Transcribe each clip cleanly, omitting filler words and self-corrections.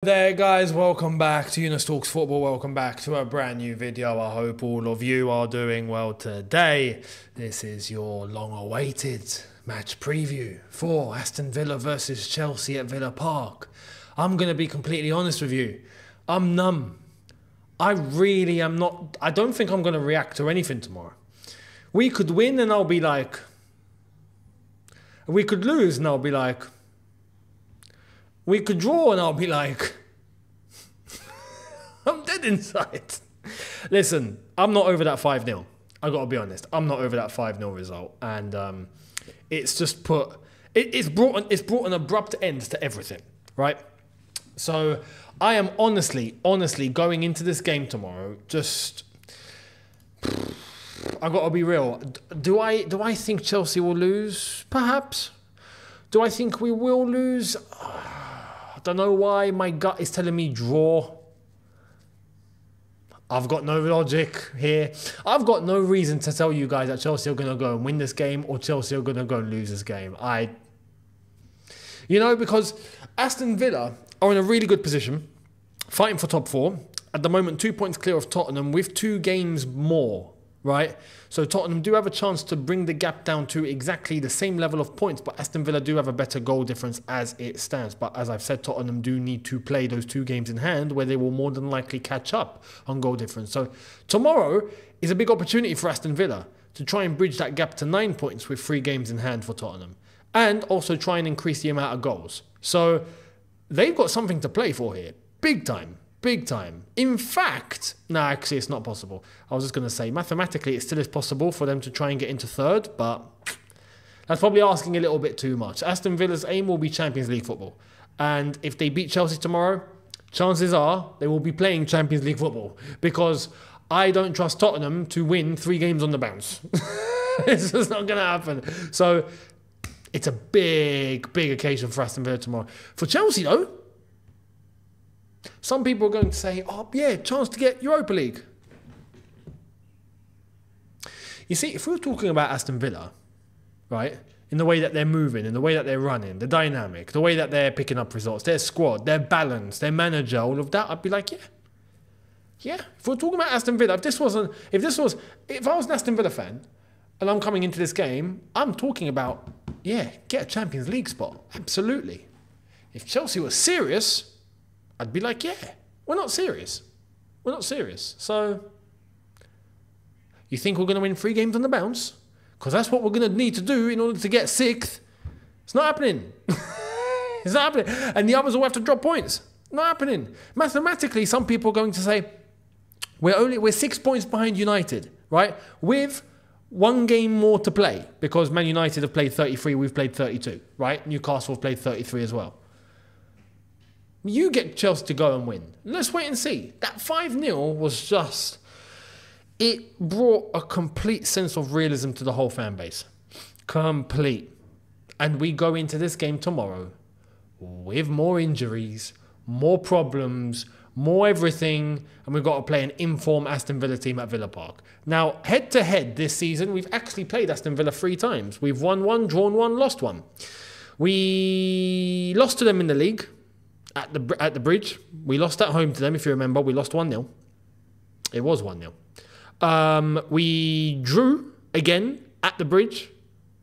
There guys, welcome back to Younes Talks Football, welcome back to a brand new video. I hope all of you are doing well today. This is your long-awaited match preview for Aston Villa versus Chelsea at Villa Park. I'm going to be completely honest with you, I'm numb. I really am not, I don't think I'm going to react to anything tomorrow. We could win and I'll be like, we could lose and I'll be like, we could draw and I'll be like, I'm dead inside. Listen, I'm not over that 5-0. I got to be honest. I'm not over that 5-0 result. And it's just it's brought an abrupt end to everything, right? So I am honestly going into this game tomorrow, just, I got to be real. Do I think Chelsea will lose? Perhaps. Do I think we will lose? I don't know why. My gut is telling me draw. I've got no logic here. I've got no reason to tell you guys that Chelsea are going to go and win this game or Chelsea are going to go and lose this game. Because Aston Villa are in a really good position, fighting for top 4. At the moment, 2 points clear of Tottenham with 2 games more, right? So Tottenham do have a chance to bring the gap down to exactly the same level of points, but Aston Villa do have a better goal difference as it stands. But as I've said, Tottenham do need to play those 2 games in hand where they will more than likely catch up on goal difference. So tomorrow is a big opportunity for Aston Villa to try and bridge that gap to 9 points with 3 games in hand for Tottenham, and also try and increase the amount of goals. So they've got something to play for here. Big time. Big time. In fact, no, actually it's not possible. I was just going to say, mathematically it still is possible for them to try and get into 3rd, but that's probably asking a little bit too much. Aston Villa's aim will be Champions League football. And if they beat Chelsea tomorrow, chances are they will be playing Champions League football, because I don't trust Tottenham to win 3 games on the bounce. It's just not going to happen. So it's a big occasion for Aston Villa tomorrow. For Chelsea though, some people are going to say, oh yeah, chance to get Europa League. You see, if we're talking about Aston Villa, right, in the way that they're moving, in the way that they're running, the dynamic, the way that they're picking up results, their squad, their balance, their manager, all of that, I'd be like, yeah. If we're talking about Aston Villa, if I was an Aston Villa fan and I'm coming into this game, I'm talking about, yeah, get a Champions League spot. Absolutely. If Chelsea was serious, I'd be like, yeah, we're not serious. We're not serious. So, you think we're going to win 3 games on the bounce? Because that's what we're going to need to do in order to get 6th. It's not happening. It's not happening. And the others will have to drop points. Not happening. Mathematically, some people are going to say, we're 6 points behind United, right? With 1 game more to play, because Man United have played 33, we've played 32, right? Newcastle have played 33 as well. You get Chelsea to go and win. Let's wait and see. That 5-0 was just, it brought a complete sense of realism to the whole fan base. Complete. And we go into this game tomorrow with more injuries, more problems, more everything, and we've got to play an informed Aston Villa team at Villa Park. Now, head-to-head this season, we've actually played Aston Villa 3 times. We've won 1, drawn 1, lost 1. We lost to them in the league. At the Bridge. We lost at home to them, if you remember. We lost 1-0. It was 1-0. We drew again at the Bridge.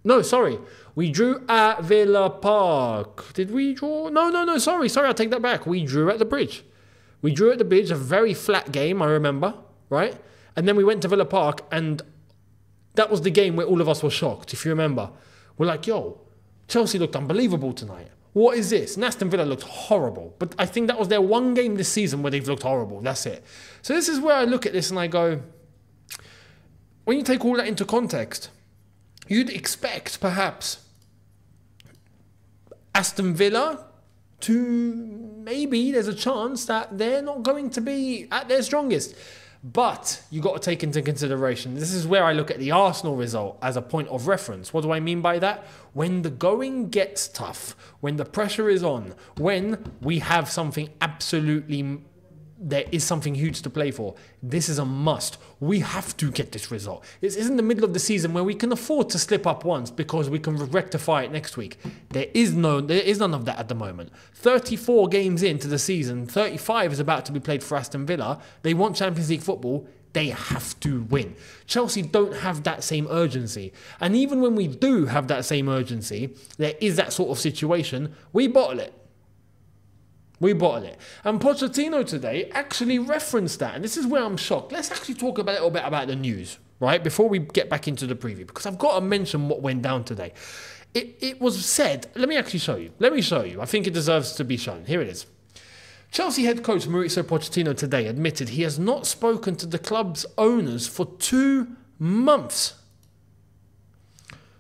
No, sorry. We drew at Villa Park. Did we draw? No, sorry, I take that back. We drew at the Bridge. We drew at the Bridge, a very flat game, I remember, right? And then we went to Villa Park, and that was the game where all of us were shocked, if you remember. We're like, yo, Chelsea looked unbelievable tonight. What is this? And Aston Villa looked horrible. But I think that was their 1 game this season where they've looked horrible. That's it. So this is where I look at this and I go, when you take all that into context, you'd expect perhaps Aston Villa to, maybe there's a chance that they're not going to be at their strongest. But you got to take into consideration, this is where I look at the Arsenal result as a point of reference. What do I mean by that? When the going gets tough, when the pressure is on, when we have something absolutely there is something huge to play for. This is a must. We have to get this result. This isn't the middle of the season where we can afford to slip up once because we can rectify it next week. There is none of that at the moment. 34 games into the season, 35 is about to be played for Aston Villa. They want Champions League football. They have to win. Chelsea don't have that same urgency. And even when we do have that same urgency, there is that sort of situation, we bottle it. We bottle it. And Pochettino today actually referenced that. And this is where I'm shocked. Let's actually talk a little bit about the news, right? Before we get back into the preview. Because I've got to mention what went down today. It was said, let me actually show you. Let me show you. I think it deserves to be shown. Here it is. Chelsea head coach Mauricio Pochettino today admitted he has not spoken to the club's owners for 2 months.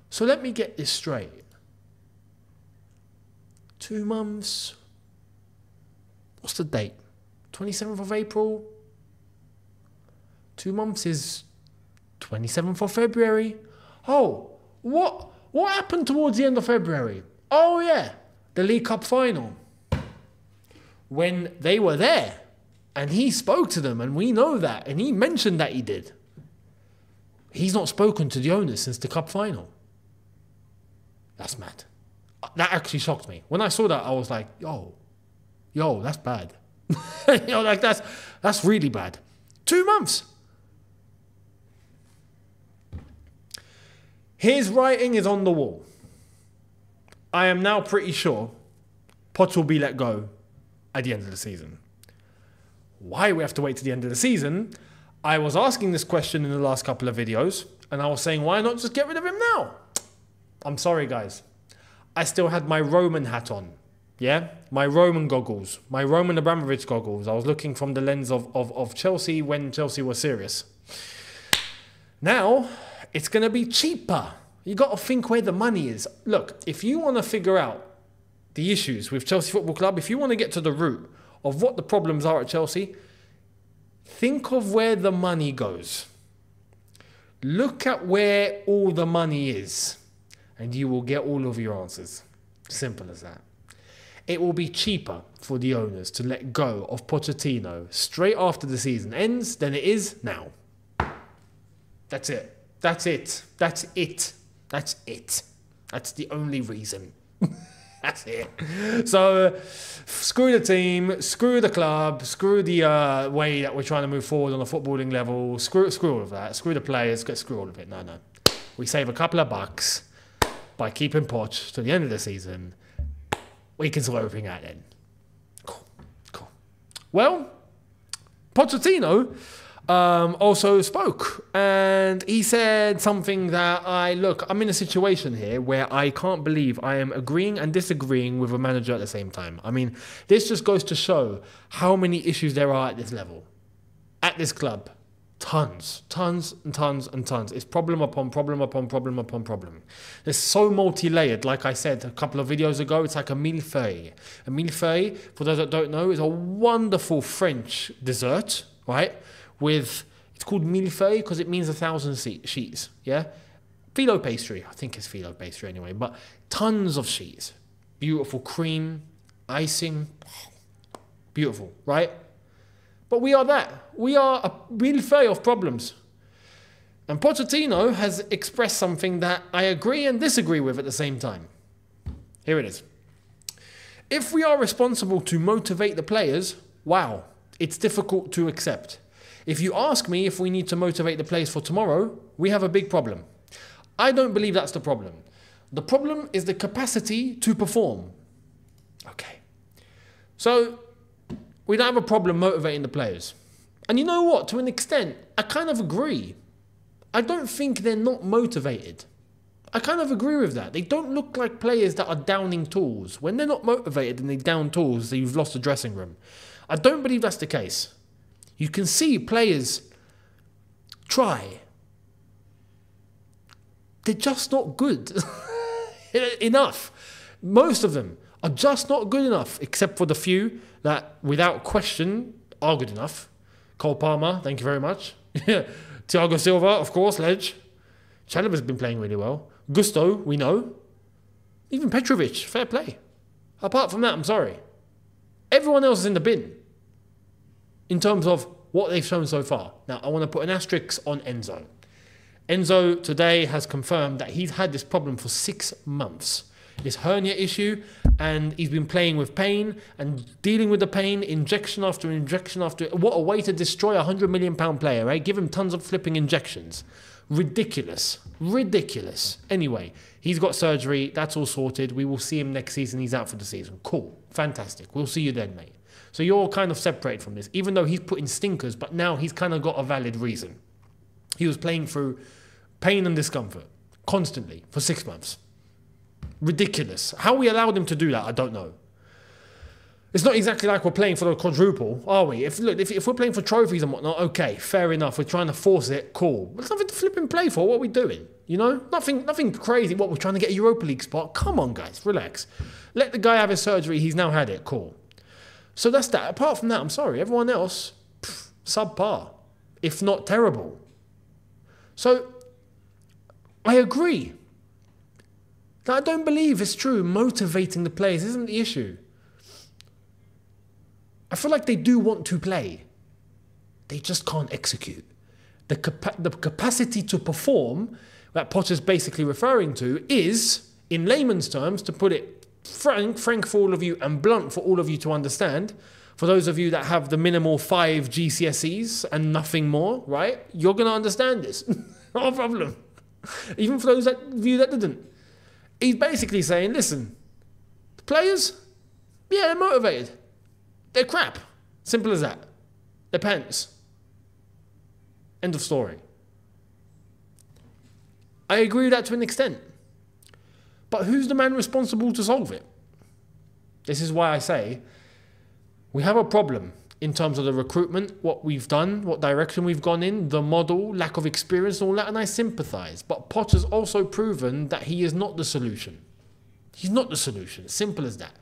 So let me get this straight. 2 months... What's the date? 27th of April? 2 months is 27th of February. Oh, what happened towards the end of February? Oh yeah, the League Cup final. When they were there and he spoke to them, and we know that, and he mentioned that he did. He's not spoken to the owners since the cup final. That's mad. That actually shocked me. When I saw that, I was like, yo, that's bad. Like that's really bad. 2 months. His writing is on the wall. I am now pretty sure Poch will be let go at the end of the season. Why we have to wait to the end of the season? I was asking this question in the last couple of videos, and I was saying, why not just get rid of him now? I'm sorry, guys. I still had my Roman hat on. Yeah, my Roman goggles, my Roman Abramovich goggles. I was looking from the lens of Chelsea when Chelsea was serious. Now, it's going to be cheaper. You got to think where the money is. Look, if you want to figure out the issues with Chelsea Football Club, if you want to get to the root of what the problems are at Chelsea, think of where the money goes. Look at where all the money is, and you will get all of your answers. Simple as that. It will be cheaper for the owners to let go of Pochettino straight after the season ends than it is now. That's it. That's it. That's it. That's it. That's the only reason. That's it. So, screw the team, screw the club, screw the way that we're trying to move forward on a footballing level, screw all of that, screw the players, screw all of it. No. We save a couple of bucks by keeping Poch to the end of the season. We can sort everything out then. Cool. Well, Pochettino also spoke, and he said something that I'm in a situation here where I can't believe I am agreeing and disagreeing with a manager at the same time. I mean, this just goes to show how many issues there are at this level, at this club. Tons and tons. It's problem upon problem upon problem upon problem. It's so multi-layered. Like I said a couple of videos ago, it's like a millefeuille. A millefeuille, for those that don't know, is a wonderful French dessert, right? It's called millefeuille because it means 1,000 sheets, yeah? Phyllo pastry, I think it's phyllo pastry anyway, but tons of sheets. Beautiful cream, icing, beautiful, right? But we are that. We are a millefeuille of problems. And Pochettino has expressed something that I agree and disagree with at the same time. Here it is. If we are responsible to motivate the players, wow, it's difficult to accept. If you ask me if we need to motivate the players for tomorrow, we have a big problem. I don't believe that's the problem. The problem is the capacity to perform. Okay. So, we don't have a problem motivating the players. And you know what? To an extent, I kind of agree. I don't think they're not motivated. I kind of agree with that. They don't look like players that are downing tools. When they're not motivated and they down tools, you've lost the dressing room. I don't believe that's the case. You can see players try. They're just not good enough. Most of them are just not good enough, except for the few that, without question, are good enough. Cole Palmer, thank you very much. Thiago Silva, of course, Ledge. Chalobah's been playing really well. Gusto, we know. Even Petrovic, fair play. Apart from that, I'm sorry. Everyone else is in the bin. in terms of what they've shown so far. Now, I want to put an asterisk on Enzo. Enzo today has confirmed that he's had this problem for 6 months. This hernia issue, and he's been playing with pain and dealing with the pain, injection after injection after. What a way to destroy a £100 million player, right? Give him tons of flipping injections. Ridiculous. Ridiculous. Anyway, he's got surgery. That's all sorted. We will see him next season. He's out for the season. Cool. Fantastic. We'll see you then, mate. So you're kind of separated from this, even though he's put in stinkers, but now he's kind of got a valid reason. He was playing through pain and discomfort constantly for 6 months. Ridiculous. How we allowed him to do that, I don't know. It's not exactly like we're playing for the quadruple, are we? If we're playing for trophies and whatnot, okay, fair enough. We're trying to force it, cool. But there's nothing to flip and play for. What are we doing? You know, nothing crazy. What, we're trying to get a Europa League spot? Come on, guys, relax. Let the guy have his surgery. He's now had it, cool. So that's that. Apart from that, I'm sorry, everyone else, subpar, if not terrible. So I agree. I don't believe it's true. Motivating the players isn't the issue. I feel like they do want to play. They just can't execute. The capacity to perform that Potter's basically referring to is, in layman's terms, to put it frank for all of you and blunt for all of you to understand, for those of you that have the minimal 5 GCSEs and nothing more, right? You're going to understand this. Not a problem. Even for those of you that didn't. He's basically saying, listen, the players, yeah, they're motivated. They're crap. Simple as that. They're pants. End of story. I agree with that to an extent. But who's the man responsible to solve it? This is why I say we have a problem in terms of the recruitment, what we've done, what direction we've gone in, the model, lack of experience, all that, and I sympathise. But Potter's also proven that he is not the solution. He's not the solution. Simple as that.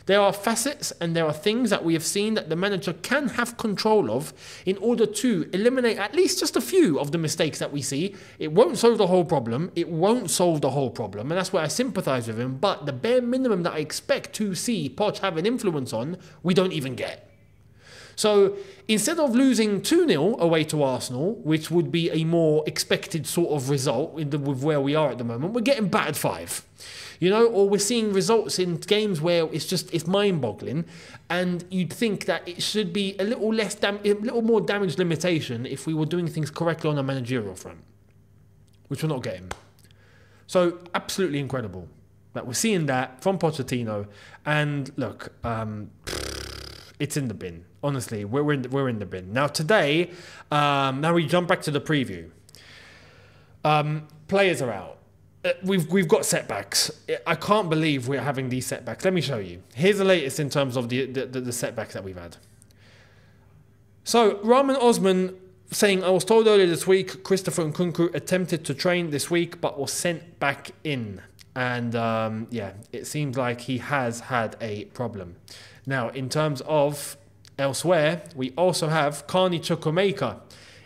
There are facets and there are things that we have seen that the manager can have control of in order to eliminate at least just a few of the mistakes that we see. It won't solve the whole problem. It won't solve the whole problem. And that's why I sympathise with him. But the bare minimum that I expect to see Poch have an influence on, we don't even get. So instead of losing 2-0 away to Arsenal, which would be a more expected sort of result with where we are at the moment, we're getting battered 5. You know, or we're seeing results in games where it's mind-boggling, and you'd think that it should be a little more damage limitation if we were doing things correctly on a managerial front, which we're not getting. So absolutely incredible that we're seeing that from Pochettino, and look, it's in the bin. Honestly, we're in the bin now. Today, now we jump back to the preview. Players are out. We've got setbacks. I can't believe we're having these setbacks. Let me show you. Here's the latest in terms of the setbacks that we've had. So Rahman Osman saying, I was told earlier this week Christopher Nkunku attempted to train this week but was sent back in. And yeah, it seems like he has had a problem. Now, in terms of elsewhere, we also have Carney Chukwuemeka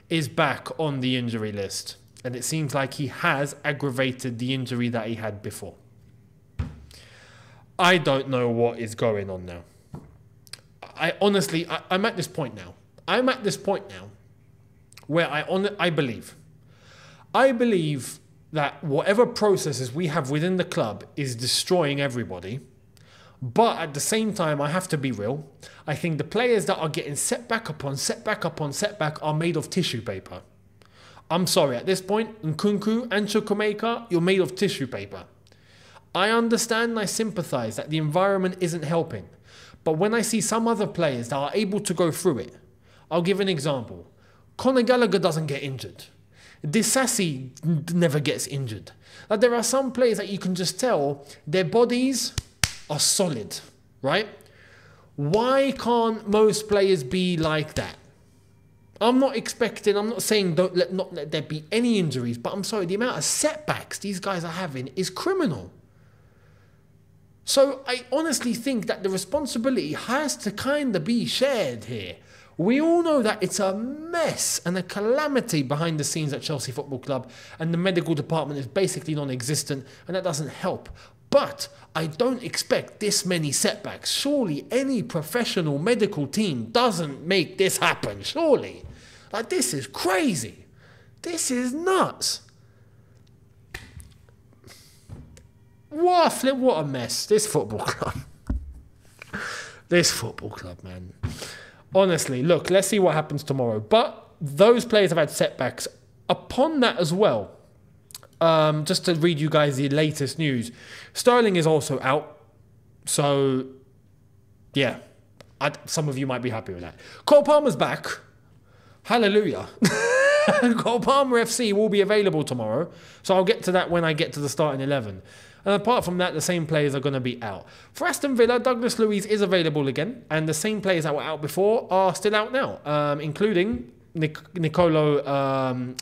is back on the injury list. And it seems like he has aggravated the injury that he had before. I don't know what is going on now. I'm at this point now. I'm at this point now where I believe that whatever processes we have within the club is destroying everybody. But at the same time, I have to be real. I think the players that are getting setback upon setback upon setback are made of tissue paper. I'm sorry, at this point, Nkunku and Chukwuemeka, you're made of tissue paper. I understand and I sympathise that the environment isn't helping. But when I see some other players that are able to go through it, I'll give an example. Conor Gallagher doesn't get injured. Disasi never gets injured. Like, there are some players that you can just tell their bodies are solid, right? Why can't most players be like that? I'm not saying not let there be any injuries, but I'm sorry, the amount of setbacks these guys are having is criminal. So I honestly think that the responsibility has to kind of be shared here. We all know that it's a mess and a calamity behind the scenes at Chelsea Football Club, and the medical department is basically non-existent, and that doesn't help. But I don't expect this many setbacks. Surely any professional medical team doesn't make this happen. Surely. Like, this is crazy. This is nuts. What a mess. This football club. This football club, man. Honestly, look, let's see what happens tomorrow. But those players have had setbacks. Upon that as well, just to read you guys the latest news, Sterling is also out. So, yeah, some of you might be happy with that. Cole Palmer's back. Hallelujah. Cole Palmer FC will be available tomorrow. So I'll get to that when I get to the starting 11. And apart from that, the same players are going to be out. For Aston Villa, Douglas Luiz is available again. And the same players that were out before are still out now, including Nicolo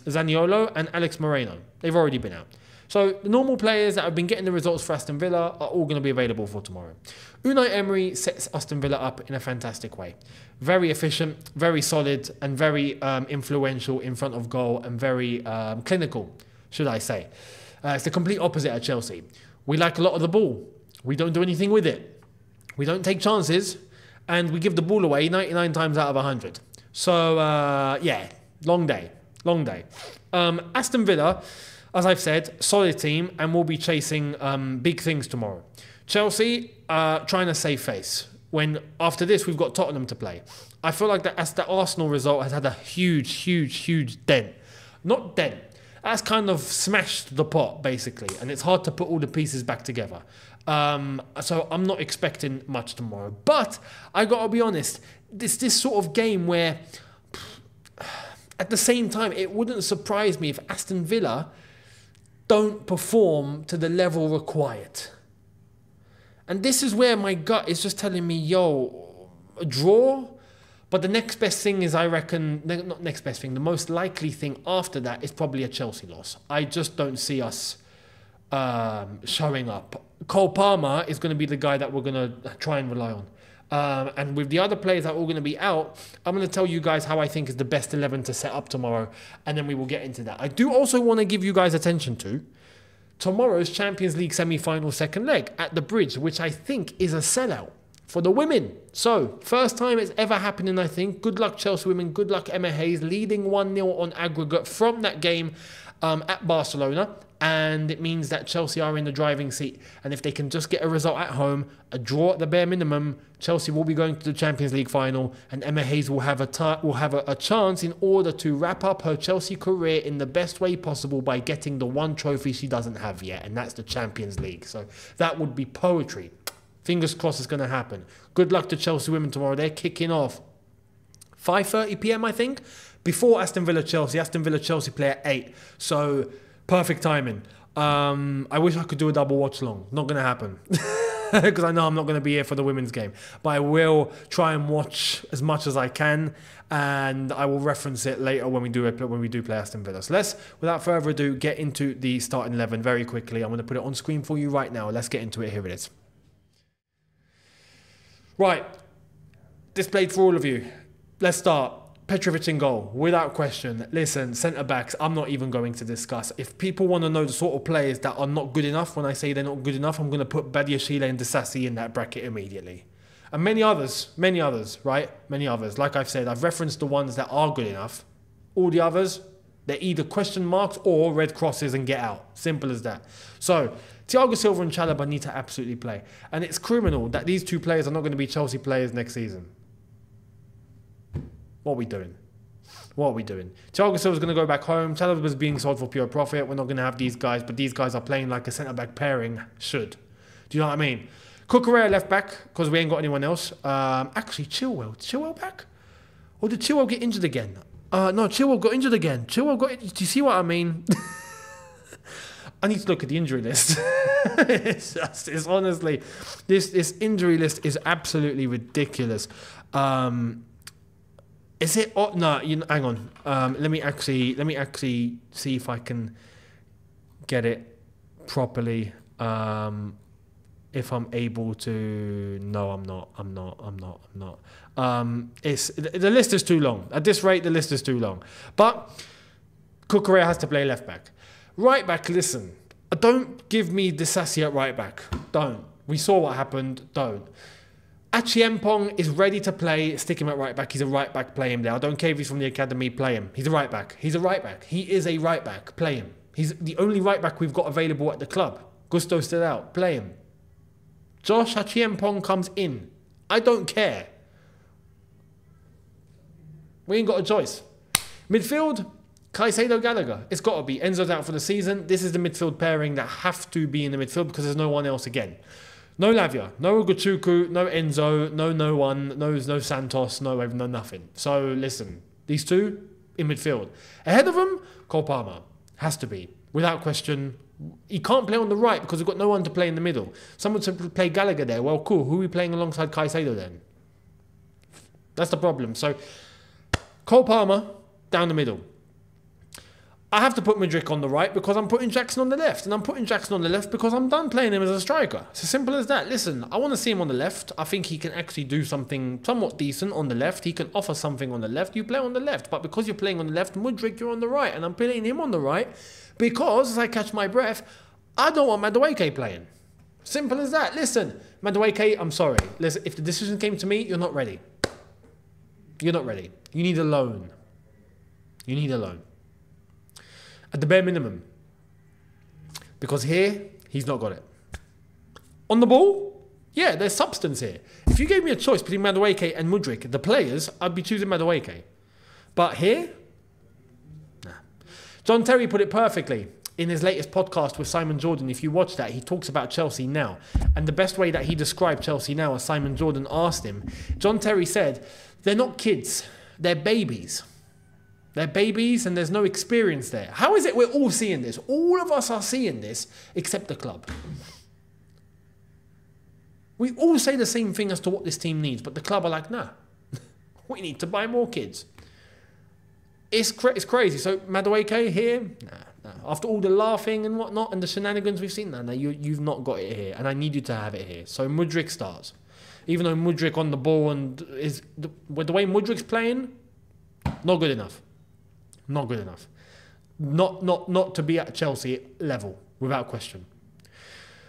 Zaniolo and Alex Moreno. They've already been out. So the normal players that have been getting the results for Aston Villa are all going to be available for tomorrow. Unai Emery sets Aston Villa up in a fantastic way. Very efficient, very solid, and very influential in front of goal, and very clinical, should I say. It's the complete opposite at Chelsea. We like a lot of the ball. We don't do anything with it. We don't take chances, and we give the ball away 99 times out of 100. So, yeah, long day. Aston Villa, as I've said, solid team, and we'll be chasing big things tomorrow. Chelsea, trying to save face. When after this, we've got Tottenham to play. I feel like the Arsenal result has had a huge dent. Not dent. That's kind of smashed the pot, basically, and it's hard to put all the pieces back together. So I'm not expecting much tomorrow. But I got to be honest, this sort of game where, at the same time, it wouldn't surprise me if Aston Villa don't perform to the level required. And this is where my gut is just telling me, yo, a draw? But the next best thing is, I reckon, not next best thing, the most likely thing after that is probably a Chelsea loss. I just don't see us showing up. Cole Palmer is going to be the guy that we're going to try and rely on. And with the other players that are all going to be out, I'm going to tell you guys how I think is the best 11 to set up tomorrow, and then we will get into that. I do also want to give you guys attention to tomorrow's Champions League semi-final second leg at the Bridge, which I think is a sellout for the women. So, first time it's ever happening, I think. Good luck, Chelsea women. Good luck, Emma Hayes, leading 1-0 on aggregate from that game at Barcelona. And it means that Chelsea are in the driving seat. And if they can just get a result at home, a draw at the bare minimum, Chelsea will be going to the Champions League final. And Emma Hayes will have a chance in order to wrap up her Chelsea career in the best way possible by getting the one trophy she doesn't have yet. And that's the Champions League. So that would be poetry. Fingers crossed it's going to happen. Good luck to Chelsea women tomorrow. They're kicking off 5:30 p.m, I think, before Aston Villa Chelsea. Aston Villa Chelsea play at 8. So perfect timing. I wish I could do a double watch long. Not going to happen. Because I know I'm not going to be here for the women's game. But I will try and watch as much as I can. And I will reference it later when we do play Aston Villa. So let's, without further ado, get into the starting 11 very quickly. I'm going to put it on screen for you right now. Let's get into it. Here it is. Right, displayed for all of you. Let's start. Petrovic in goal, without question. Listen, centre-backs, I'm not even going to discuss. If people want to know the sort of players that are not good enough, when I say they're not good enough, I'm going to put Badiashile and Disasi in that bracket immediately. And many others, right? Many others. Like I've said, I've referenced the ones that are good enough. All the others, they're either question marks or red crosses and get out. Simple as that. So, Thiago Silva and Chalobah need to absolutely play. And it's criminal that these two players are not going to be Chelsea players next season. What are we doing? Thiago Silva's going to go back home. Chalobah's being sold for pure profit. We're not going to have these guys, but these guys are playing like a centre-back pairing should. Do you know what I mean? Cucurella left back, because we ain't got anyone else. Actually, Chilwell. Did Chilwell back? Or did Chilwell get injured again? No, Chilwell got injured again. Do you see what I mean? I need to look at the injury list. It's honestly, this injury list is absolutely ridiculous. Is it? Oh, no, hang on. Let me actually see if I can get it properly. If I'm able to. No, I'm not. The list is too long. At this rate, the list is too long. But Cucurella has to play left back. Right back, listen. Don't give me Disasi at right back. Don't. We saw what happened. Don't. Achiempong is ready to play. Stick him at right back. He's a right back. Play him there. I don't care if he's from the academy. Play him. He's a right back. He's a right back. He is a right back. Play him. He's the only right back we've got available at the club. Gusto's still out. Play him. Josh Achiempong comes in. I don't care. We ain't got a choice. Midfield, Caicedo Gallagher. It's got to be. Enzo's out for the season. This is the midfield pairing that have to be in the midfield because there's no one else again. No Lavia, no Ugochukwu, no Enzo, no one, no Santos, no nothing. So listen, these two in midfield. Ahead of them, Cole Palmer. Has to be. Without question. He can't play on the right because we've got no one to play in the middle. Someone to play Gallagher there. Well, cool. Who are we playing alongside Caicedo then? That's the problem. So, Cole Palmer, down the middle. I have to put Mudryk on the right because I'm putting Jackson on the left. And I'm putting Jackson on the left because I'm done playing him as a striker. It's as simple as that. Listen, I want to see him on the left. I think he can actually do something somewhat decent on the left. He can offer something on the left. You play on the left. But because you're playing on the left, Mudryk, you're on the right. And I'm playing him on the right because, as I catch my breath, I don't want Madueke playing. Simple as that. Listen, Madueke, I'm sorry. Listen, if the decision came to me, you're not ready. You're not ready. You need a loan. You need a loan. At the bare minimum. Because here, he's not got it. On the ball, yeah, there's substance here. If you gave me a choice between Madueke and Mudryk, the players, I'd be choosing Madueke. But here, nah. John Terry put it perfectly in his latest podcast with Simon Jordan. If you watch that, he talks about Chelsea now. And the best way that he described Chelsea now, as Simon Jordan asked him, John Terry said, they're not kids, they're babies. They're babies and there's no experience there. How is it we're all seeing this? All of us are seeing this except the club. We all say the same thing as to what this team needs, but the club are like, nah, we need to buy more kids. It's crazy. So Madueke here, nah. After all the laughing and whatnot and the shenanigans we've seen, nah, you've not got it here and I need you to have it here. So Mudryk starts. Even though Mudryk on the ball and with the way Mudryk's playing, not good enough. Not good enough. Not to be at Chelsea level, without question.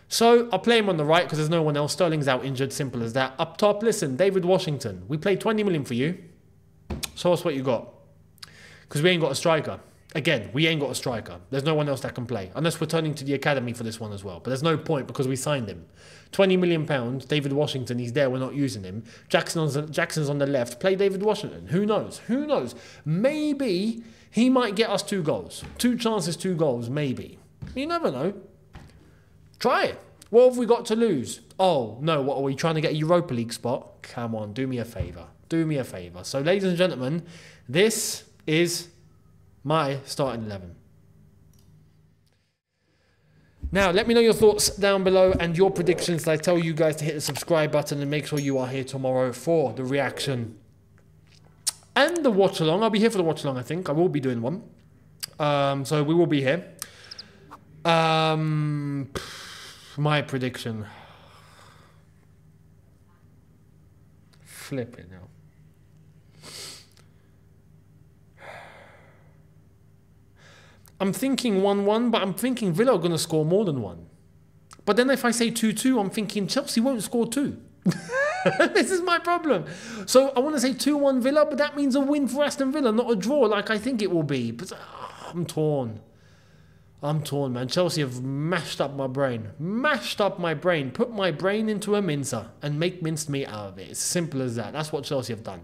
So I'll play him on the right because there's no one else. Sterling's out injured, simple as that. Up top, listen, David Washington. We played 20 million for you. Show us what you got. Because we ain't got a striker. Again, we ain't got a striker. There's no one else that can play. Unless we're turning to the academy for this one as well. But there's no point because we signed him. £20 million, David Washington, he's there, we're not using him. Jackson's on the left, play David Washington. Who knows? Who knows? Maybe he might get us 2 goals. 2 chances, 2 goals, maybe. You never know. Try it. What have we got to lose? Oh, no, what are we trying to get a Europa League spot? Come on, do me a favour. Do me a favour. So, ladies and gentlemen, this is my starting 11. Now, let me know your thoughts down below and your predictions. I tell you guys to hit the subscribe button and make sure you are here tomorrow for the reaction and the watch along. I'll be here for the watch along, I think. I will be doing one. So we will be here. My prediction. Flip it now. I'm thinking 1-1, but I'm thinking Villa are going to score more than 1. But then if I say 2-2, I'm thinking Chelsea won't score 2. This is my problem. So I want to say 2-1 Villa, but that means a win for Aston Villa, not a draw like I think it will be. But I'm torn. I'm torn, man. Chelsea have mashed up my brain. Mashed up my brain. Put my brain into a mincer and make minced meat out of it. It's simple as that. That's what Chelsea have done.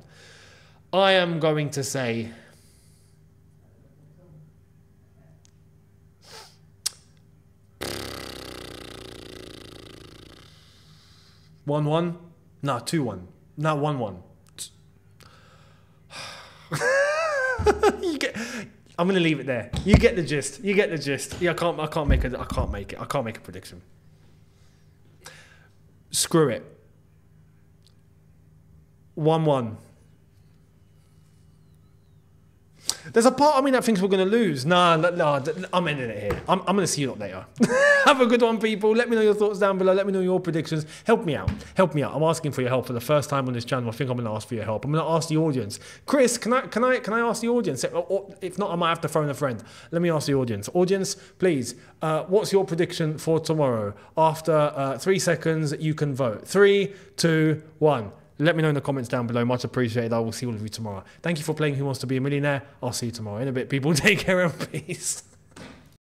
I am going to say 1-1? No, 2-1. No, 1-1. I'm gonna leave it there. You get the gist. You get the gist. Yeah, I can't make it. I can't make a prediction. Screw it. 1-1. There's a part of me that thinks we're going to lose. No, I'm ending it here. I'm going to see you lot later. Have a good one, people. Let me know your thoughts down below. Let me know your predictions. Help me out. Help me out. I'm asking for your help for the first time on this channel. I think I'm going to ask for your help. I'm going to ask the audience. Chris, can I ask the audience? Or if not, I might have to phone a friend. Let me ask the audience. Audience, please, what's your prediction for tomorrow? After 3 seconds, you can vote. 3, 2, 1. Let me know in the comments down below. Much appreciated. I will see all of you tomorrow. Thank you for playing Who Wants to Be a Millionaire. I'll see you tomorrow. In a bit, people. Take care and peace.